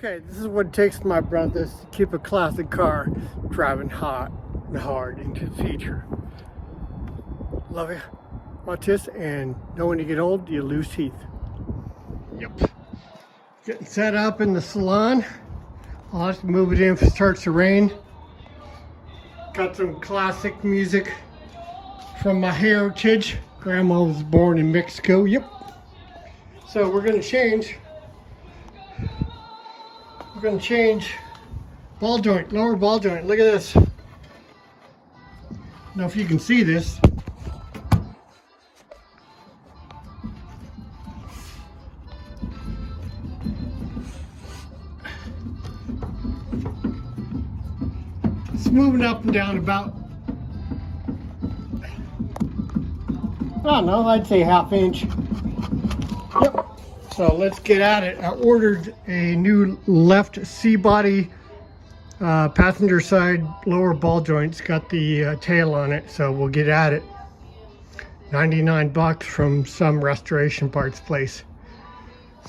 Okay, this is what it takes to my brothers to keep a classic car driving hot and hard into the future. Love you. Watch this, and know when you get old, you lose teeth. Yep. Getting set up in the salon. I'll have to move it in if it starts to rain. Got some classic music from my heritage. Grandma was born in Mexico. Yep. So we're gonna change. We're gonna change ball joint, lower ball joint. Look at this. Now if you can see this. It's moving up and down about, I don't know, I'd say ½ inch. Yep. So let's get at it. I ordered a new left C-body passenger side lower ball joint. It's got the tail on it, so we'll get at it. 99 bucks from some restoration parts place.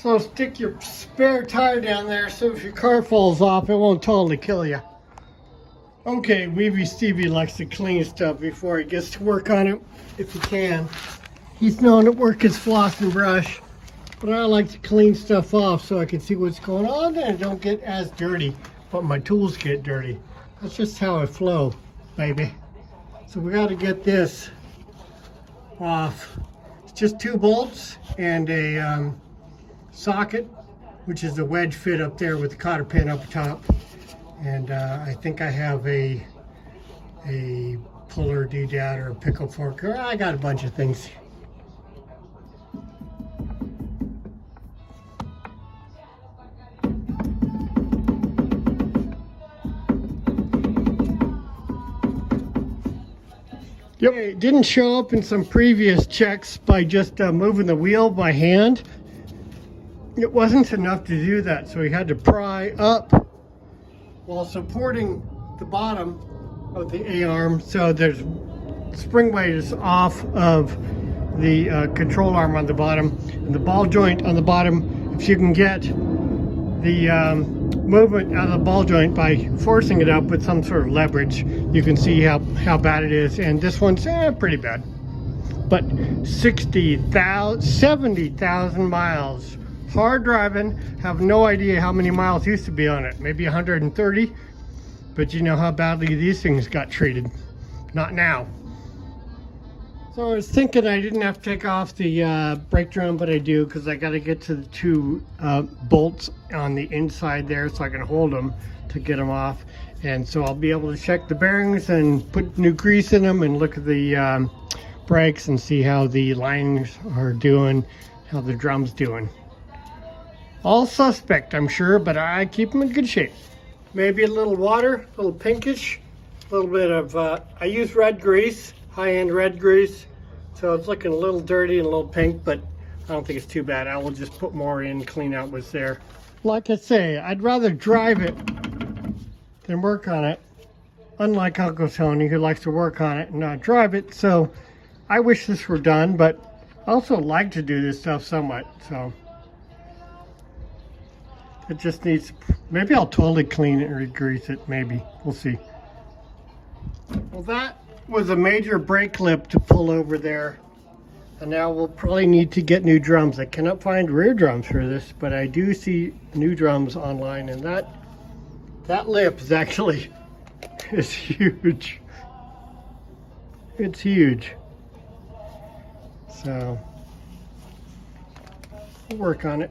So stick your spare tire down there so if your car falls off, it won't totally kill you. Okay, Weeby Stevie likes to clean stuff before he gets to work on it, if he can. He's known to work his floss and brush, but I like to clean stuff off so I can see what's going on and it don't get as dirty, but my tools get dirty. That's just how I flow, baby. So we got to get this off. It's just 2 bolts and a socket, which is a wedge fit up there with the cotter pin up top. And I think I have a puller doodad or a pickle fork. I got a bunch of things. Yep. It didn't show up in some previous checks by just moving the wheel by hand. It wasn't enough to do that, so we had to pry up while supporting the bottom of the A-arm, so there's spring weight is off of the control arm on the bottom, and the ball joint on the bottom. If you can get the movement out of the ball joint by forcing it up with some sort of leverage, you can see how bad it is. And this one's pretty bad, but 70,000 miles. Hard driving, have no idea how many miles used to be on it, maybe 130, but you know how badly these things got treated. Not now. So I was thinking I didn't have to take off the brake drum, but I do, because I got to get to the 2 bolts on the inside there so I can hold them to get them off. And so I'll be able to check the bearings and put new grease in them and look at the brakes and see how the lines are doing, how the drum's doing. All suspect, I'm sure, but I keep them in good shape. Maybe a little water, a little pinkish, a little bit of, I use red grease, high-end red grease, so it's looking a little dirty and a little pink, but I don't think it's too bad. I will just put more in, clean out what's there. Like I say, I'd rather drive it than work on it, unlike Uncle Tony, who likes to work on it and not drive it. So I wish this were done, but I also like to do this stuff somewhat, so. It just needs, maybe I'll totally clean it and re-grease it, maybe. We'll see. Well, that was a major brake clip to pull over there. And now we'll probably need to get new drums. I cannot find rear drums for this, but I do see new drums online, and that lip is actually, is huge. It's huge. So, we'll work on it.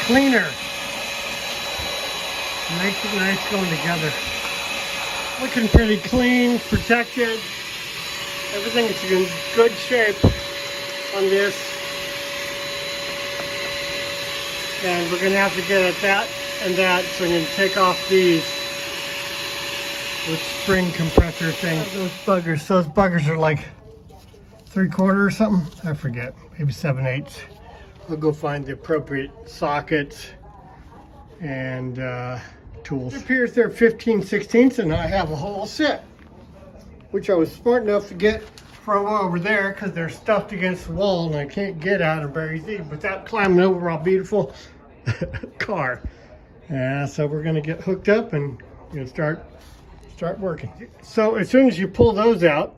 Cleaner. Makes it nice going together. Looking pretty clean, protected. Everything is in good shape on this. And we're going to have to get at that and that, so I'm going to take off these with spring compressor things. Those buggers are like 3/4 or something. I forget, maybe 7/8. I'll go find the appropriate sockets and tools. It appears they're 15/16, and I have a whole set, which I was smart enough to get throw over there because they're stuffed against the wall and I can't get at them very easy without climbing over our beautiful car. So we're gonna get hooked up and start working. So as soon as you pull those out,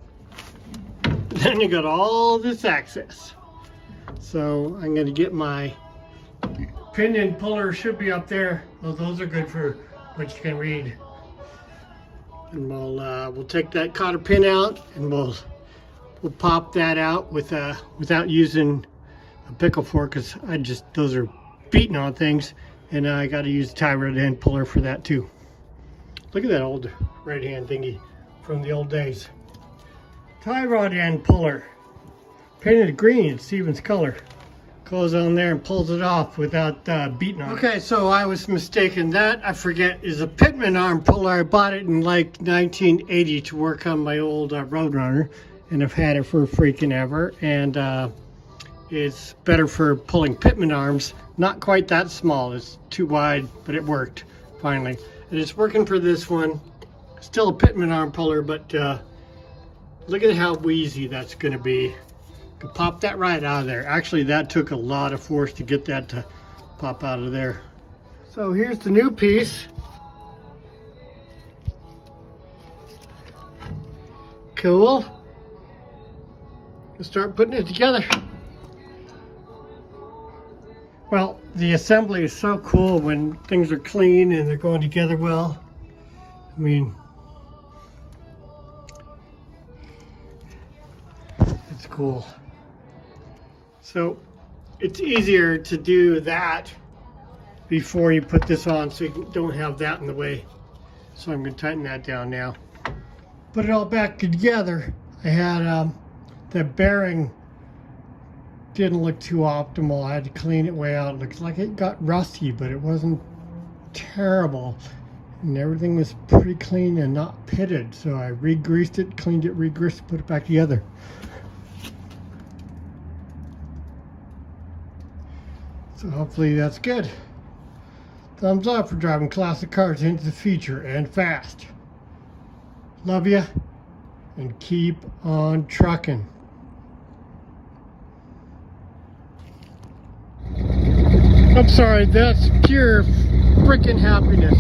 then you got all this access. So I'm gonna get my pinion puller, should be up there. Well, those are good for what you can read. And we'll take that cotter pin out and we'll pop that out without using a pickle fork, because those are beating on things, and I got to use a tie rod end puller for that too. Look at that old right hand thingy from the old days. Tie rod end puller, painted green, it's Steven's color. Goes on there and pulls it off without beating on it. Okay, so I was mistaken. That, I forget, is a pitman arm puller. I bought it in like 1980 to work on my old Roadrunner, and I've had it for freaking ever. And it's better for pulling pitman arms. Not quite that small. It's too wide, but it worked finally. And it's working for this one. Still a pitman arm puller, but look at how wheezy that's going to be. Could pop that right out of there. Actually, that took a lot of force to get that to pop out of there. So here's the new piece. Cool. Let's start putting it together. Well, the assembly is so cool when things are clean and they're going together well. I mean, it's cool. So it's easier to do that before you put this on, so you don't have that in the way. So I'm going to tighten that down now. Put it all back together. I had the bearing didn't look too optimal. I had to clean it way out. It looks like it got rusty, but it wasn't terrible. And everything was pretty clean and not pitted. So I re-greased it, cleaned it, re-greased it, put it back together. So hopefully that's good. Thumbs up for driving classic cars into the future and fast. Love ya, and keep on trucking. I'm sorry, that's pure freaking happiness.